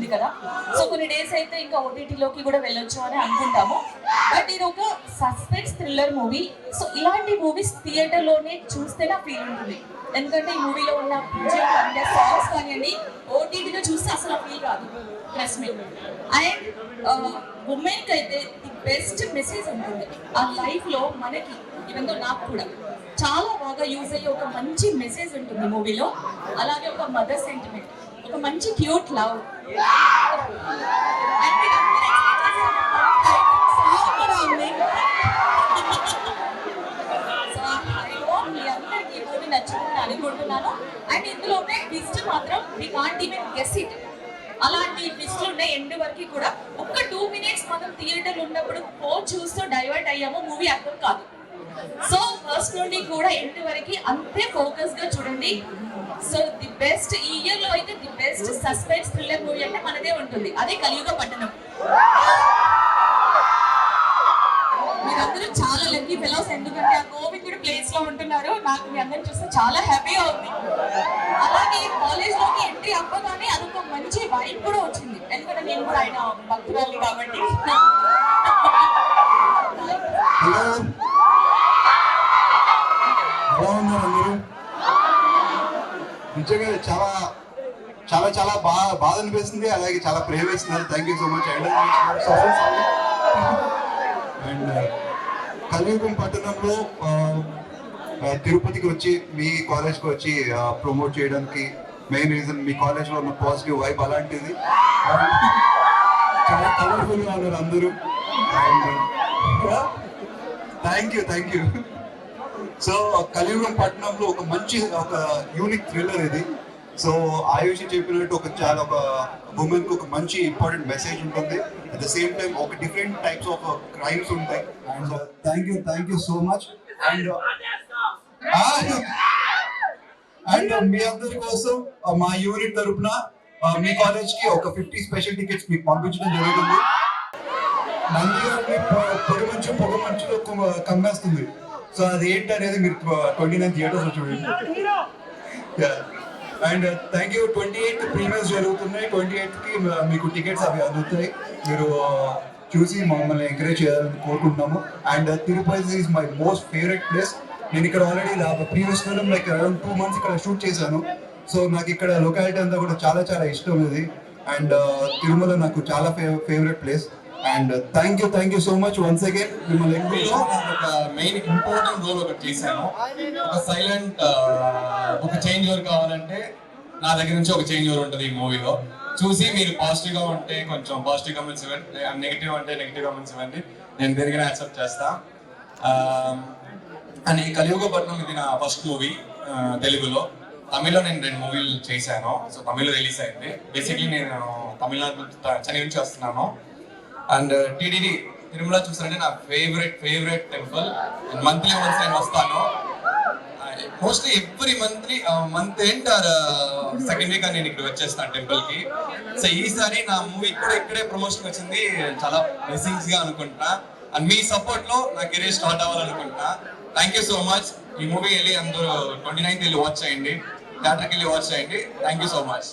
ఉంది కదా. సో కొన్ని డేస్ అయితే ఇంకా ఓటీటీలోకి కూడా వెళ్ళొచ్చు అని అనుకుంటాము. బట్ ఇది ఒక సస్పెన్స్ థ్రిల్లర్ మూవీ. సో ఇలాంటి మూవీస్ థియేటర్లోనే చూస్తేనే ఆ ఫీల్ ఉంటుంది. ఎందుకంటే ఈ మూవీలో ఉన్న పిక్చర్ అంటే సాంగ్స్ కానివ్వండి, ఓటీటీలో చూస్తే అసలు ఆ ఫీల్ రాదు. Trust me. అండ్ ఉమెన్కి అయితే ది బెస్ట్ మెసేజ్ ఉంటుంది ఆ లైఫ్లో మనకి. ఈవెన్ దో నాకు కూడా చాలా బాగా యూజ్ అయ్యే ఒక మంచి మెసేజ్ ఉంటుంది మూవీలో. అలాగే ఒక మదర్ సెంటిమెంట్, ఒక మంచి క్యూట్ లవ్. నచ్చుతుందని అనుకుంటున్నాను. అండ్ ఇందులోనే ట్విస్ట్ మాత్రం we can't even guess it. అలాంటి ట్విస్ట్లు ఉన్నాయి ఎండ్ వరకు కూడా. ఒక్క 2 minutes మనం థియేటర్లో ఉన్నప్పుడు ఫోన్ చూస్తూ డైవర్ట్ అయ్యాము, మూవీ అర్థం కాదు. సో ఫస్ట్ నుండి కూడా ఎండ్ వరకు అంతే ఫోకస్ గా చూడండి. సో ది బెస్ట్ ఈ ఇయర్ లో అయితే the best suspense thriller movie అంటే మనదే ఉంటుంది, అదే కలియుగ పట్టణం. మీరందరూ చాలా లక్కీ ఫెలోస్, ఎందుకంటే ఆ కోవిడ్ కూడా ప్లేస్ లో ఉంటున్నారు. నాకు మీ అందరిని చూస్తే చాలా హ్యాపీగా ఉంది. అలాగే కాలేజ్ లోకి ఎంట్రీ అవ్వగానే అదొక మంచి వైబ్ కూడా వచ్చింది, ఎందుకంటే నేను కూడా ఆయన భక్తురాలి కాబట్టి. నిజంగా చాలా చాలా చాలా బాధ అనిపిస్తుంది, అలాగే చాలా ప్రేమ వేస్తున్నారు. Thank you so much. And కలియుగం పట్టణంలో తిరుపతికి వచ్చి మీ కాలేజ్కి వచ్చి ప్రమోట్ చేయడానికి మెయిన్ రీజన్ మీ కాలేజ్లో ఉన్న పాజిటివ్ వైబ్ అలాంటిది. చాలా కలర్ఫుల్గా ఉన్నారు అందరూ. And thank you. సో కలియుగం పట్టణంలో ఒక మంచి ఒక యూనిక్ థ్రిల్లర్ ఇది. సో ఆయుషి చెప్పినట్టు ఒక ఉమెన్ కు ఒక మంచి ఇంపార్టెంట్ మెసేజ్ ఉంటుంది. అట్ ద సేమ్ టైం ఒక డిఫరెంట్ టైప్స్ ఆఫ్ క్రైమ్స్ ఉంటాయి. And thank you so much. And మీ అందరి కోసం మా యూనిట్ తరపున మీ కాలేజ్ కి ఒక 50 స్పెషల్ టికెట్స్ మీకు పంపించడం జరుగుతుంది. నందిగారిని పొగ మంచులో కమ్మేస్తుంది. సో అది ఏంటి అనేది మీరు 29 థియేటర్స్ చూడండి. And thank you. 28th premieres జరుగుతున్నాయి. 28th కి మీకు టికెట్స్ అవి అందుతాయి. మీరు చూసి మమ్మల్ని ఎంకరేజ్ చేయాలని కోరుకుంటున్నాము. And Tirupati is my most favourite place. నేను ఇక్కడ already previous film like around 2 months ఇక్కడ షూట్ చేశాను. సో నాకు ఇక్కడ లొకాలిటీ అంతా కూడా చాలా చాలా ఇష్టం ఇది. అండ్ తిరుమల నాకు చాలా favourite place. And thank you so much once again. మిమ్మల్ని ఒక మెయిన్ ఇంపార్టెంట్ రోల్ ఒకటి చేశాను. ఒక సైలెంట్ ఒక చేంజ్ ఓవర్ కావాలంటే నా దగ్గర నుంచి ఒక చేంజ్ ఓవర్ ఉంటుంది ఈ మూవీలో. చూసి మీరు పాజిటివ్ గా ఉంటే కొంచెం పాజిటివ్ కామెంట్స్ ఇవ్వండి, నెగిటివ్ అంటే నెగిటివ్ కామెంట్స్ ఇవ్వండి, నేను దేనికైనా యాక్సెప్ట్ చేస్తా. అని కలియుగ పట్నం ఇది నా ఫస్ట్ మూవీ తెలుగులో. తమిళ్లో నేను 2 మూవీలు చేశాను. సో తమిళ్లో రిలీజ్ అయింది. బేసిక్లీ నేను తమిళనాడు చెన్నై నుంచి వస్తున్నాను. అండ్ టీటీడీ తిరుమల చూసారంటే నా ఫేవరెట్ టెంపుల్. మంత్లీ వన్స్ నేను వస్తాను. Mostly every month end or second week నేను ఇక్కడ వచ్చేస్తాను టెంపుల్ కి. సో ఈసారి నా మూవీ కూడా ఇక్కడే ప్రమోషన్ వచ్చింది. చాలా బ్లెస్సింగ్స్ గా అనుకుంటున్నా. అండ్ మీ సపోర్ట్ లో నా కెరీర్ స్టార్ట్ అవ్వాలనుకుంటున్నా. Thank you so much. ఈ మూవీ వెళ్ళి అందరూ 29th వెళ్ళి వాచ్ చేయండి, థియేటర్కి వెళ్ళి వాచ్ చేయండి. Thank you so much.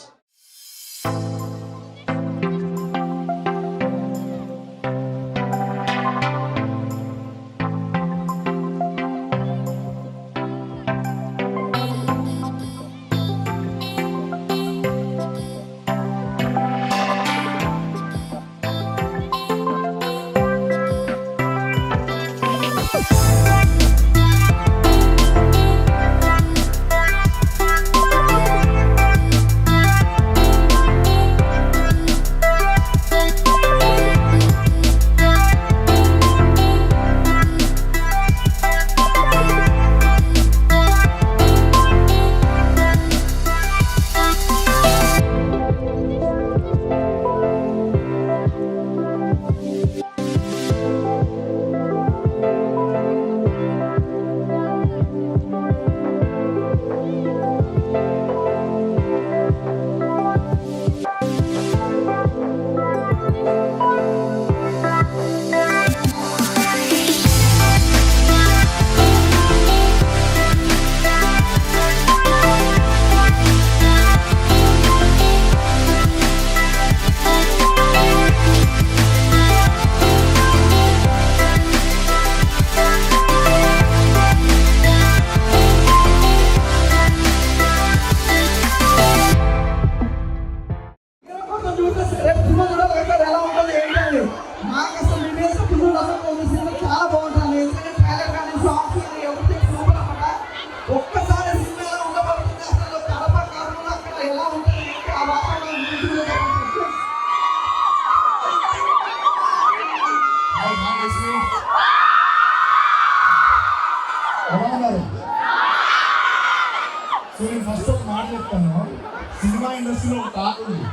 Cinema ఇండస్ట్రీలో ఒక టాక్ ఉంది.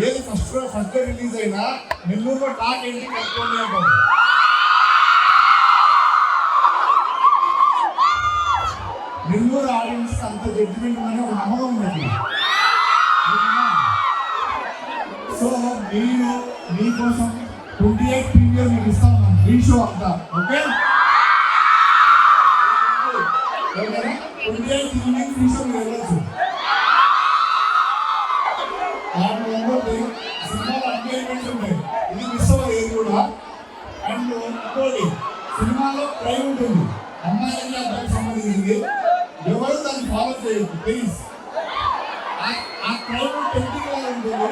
ఏది ఫస్ట్ డే రిలీజ్ అయినా నెల్లూరులో టాక్ ఏంటి కనుక్కోండి అంటారు. నెల్లూరు ఆడియన్స్ అంత జడ్జిమెంట్ అనే ఒక నమ్మకం ఉంది. సో నేను మీకోసం 28 ప్రీమియర్ మీకు ఇస్తాను, ఫ్రీ షో అంతా. ఓకే, 28 ఈవినింగ్ ఫ్రీ షో మీరు వెళ్ళచ్చు. సినిమాలో అన్ని ఎలిమెంట్స్ ఉన్నాయి, ఇది మిస్ అవ్వలేదు కూడా. అండ్ ఇంకోటి, సినిమాలో క్రైమ్ ఉంటుంది, అమ్మాయిలకి అబ్బాయికి సంబంధించింది. ఎవరు దాన్ని ఫాలో చేయొద్దు ప్లీజ్. ఆ క్రైమ్ టెంప్టింగ్ గా ఉంటుంది.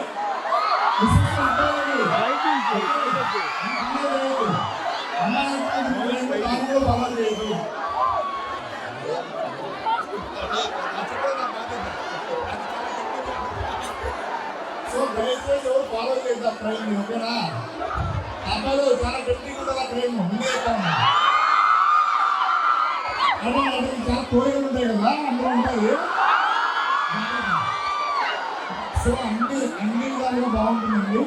సో దయచేసి ఎవరు ఫాలో చేద్దాం క్రైమ్, ఓకేనా? అబ్బాయిలు చాలా టెంప్టింగ్ ఉంటుంది ఆ క్రైమ్, ముందే చెప్తాను. చాలా కోరికలు ఉంటాయి కదా, అందులో ఉంటాయి. సో అన్ని విధాలుగా బాగుంటుందండి.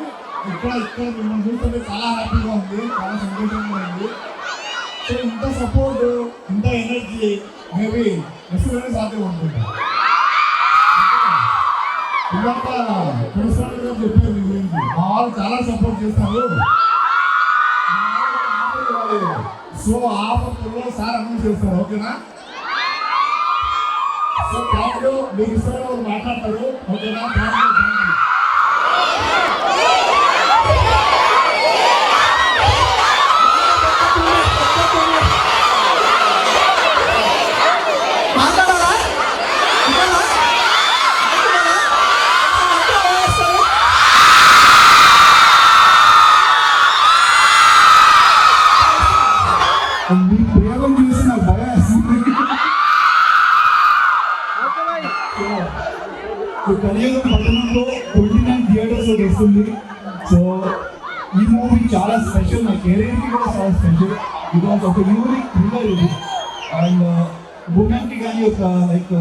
ఇక్కడ మిమ్మల్ని చూస్తుంటే చాలా హ్యాపీగా ఉంది, చాలా సంతోషంగా ఉంది. సో ఇంత సపోర్ట్, ఇంత ఎనర్జీ మేబీ ఎప్పుడైనా సాధ్యం ఉంటుంది. ఇందాక ప్రిన్సిపల్ గారు చెప్పారు మీ గురించి, మా వాళ్ళు చాలా సపోర్ట్ చేస్తారు. సో ఆఫర్లో సార్ అనౌన్స్ చేస్తారు, ఓకేనా? So thank you. మీకు ఇష్టమైన వాళ్ళు మాట్లాడతారు, ఓకేనా? Thank you. మీ ప్రయోగం చూసి నాకు భయం వేస్తుంది. కలియుగం పట్టణంలో 29 థియేటర్స్ వస్తుంది. సో ఈ మూవీ చాలా స్పెషల్, నా కెరీర్కి కూడా చాలా స్పెషల్. బికాస్ ఒక యూనిక్ థ్రిల్లర్ ఇది. అండ్ ఉమెన్కి కానీ ఒక లైక్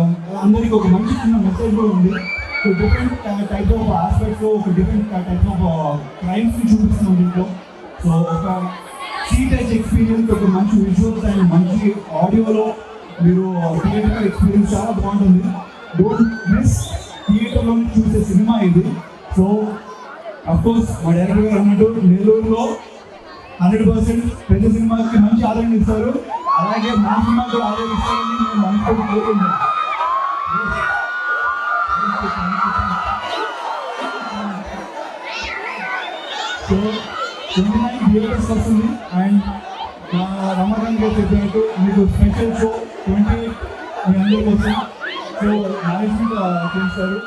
అందరికి ఒక మంచి చిన్న మెసేజ్ కూడా ఉంది. సో డిఫరెంట్ టైప్ ఆఫ్ ఆస్పెక్ట్స్లో ఒక డిఫరెంట్ టైప్ ఆఫ్ క్రైమ్స్ని చూపిస్తున్నాం దీంట్లో. సో ఒక సీటెచ్ ఎక్స్పీరియన్స్, ఒక మంచి విజువల్స్ అండ్ మంచి ఆడియోలో మీరు థియేటర్ ఎక్స్పీరియన్స్ చాలా బాగుంటుంది. డోంట్ మిస్, థియేటర్లో చూసే సినిమా ఇది. సో అఫ్కోర్స్ మా డైరెక్టర్ గారు అన్నట్టు నెల్లూరులో 100% పెద్ద సినిమాకి మంచి ఆదరణ ఇస్తారు, అలాగే మా సినిమా కూడా ఆదరణ ఇస్తారని నేను మనసులో కోరుకుంటున్నాను. సో 29 థియేటర్స్ వస్తుంది. అండ్ రమాకాంత్ గారు చెప్పినట్టు మీకు స్పెషల్ షో 28 మీ అందరి కోసం. సో మేనేజ్మెంట్ చేస్తారు.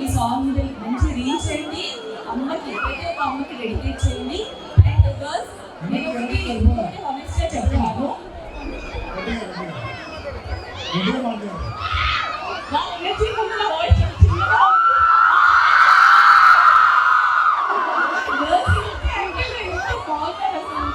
ఈ సాంగ్ మంచి రీచ్ అయింది, అమ్మకి ప్రతి ఒక్క అమ్మకి డెడికేట్ చేయండి. అండ్ గర్ల్స్ నేను ఒకటి హానెస్ట్గా చెప్తున్నాను, నా ఎనర్జీ ఉన్న వాయిస్ చిన్నగా గర్ల్స్ ఎంత బాగుంటారు అసలు.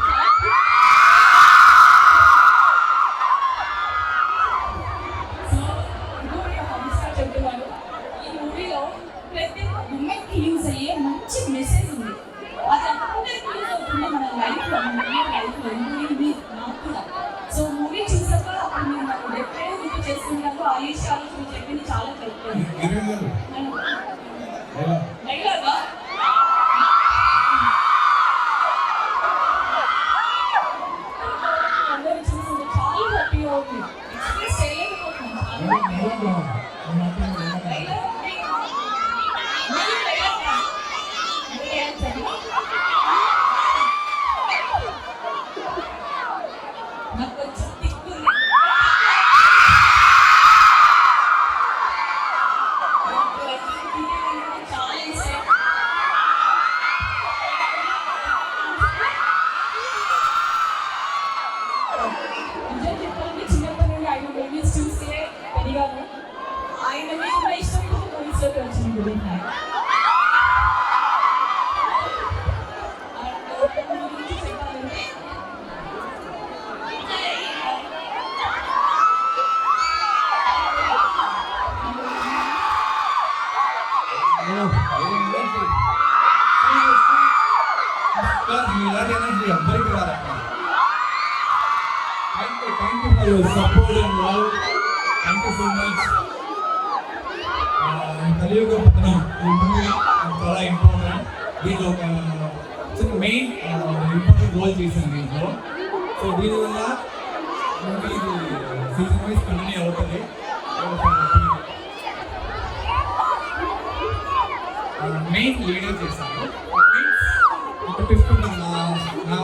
బికాస్ ఇలాంటి ఎనర్జీ అందరికీ రాదమ్మా. Thank you for your support and love. Thank you so much. Kaliyuga Pathanam ఈ మూవీ చాలా ఇంపార్టెంట్. దీంట్లో ఒక మెయిన్ ఇంపార్టెంట్ రోల్ చేశాను దీంట్లో. సో దీనివల్ల మూవీ సీజన్ వైజ్ కంటిన్యూ అవుతుంది. మెయిన్ లీడర్ చేశాను. ఒక ట్విస్ట్ ఉంటుంది నా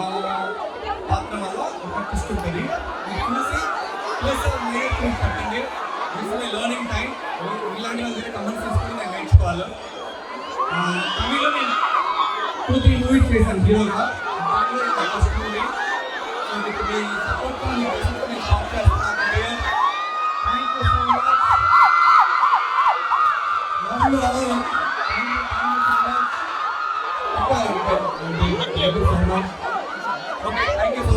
పాత్ర వల్ల ఒక ట్విస్ట్ ఉంటుంది. చూసి ప్లస్ చెప్పండి. This my learning time. ఇలాంటి వాళ్ళ దగ్గర కమెంట్స్ తీసుకొని నేను నేర్చుకోవాలి. తమిళ్లో నేను 2-3 మూవీస్ చేశాను హీరోగా. ఫస్ట్ మూవీ మీ సపోర్ట్తో నేను షాప్ చేస్తున్నాను. Thank you so much. Love you all. Okay, thank you so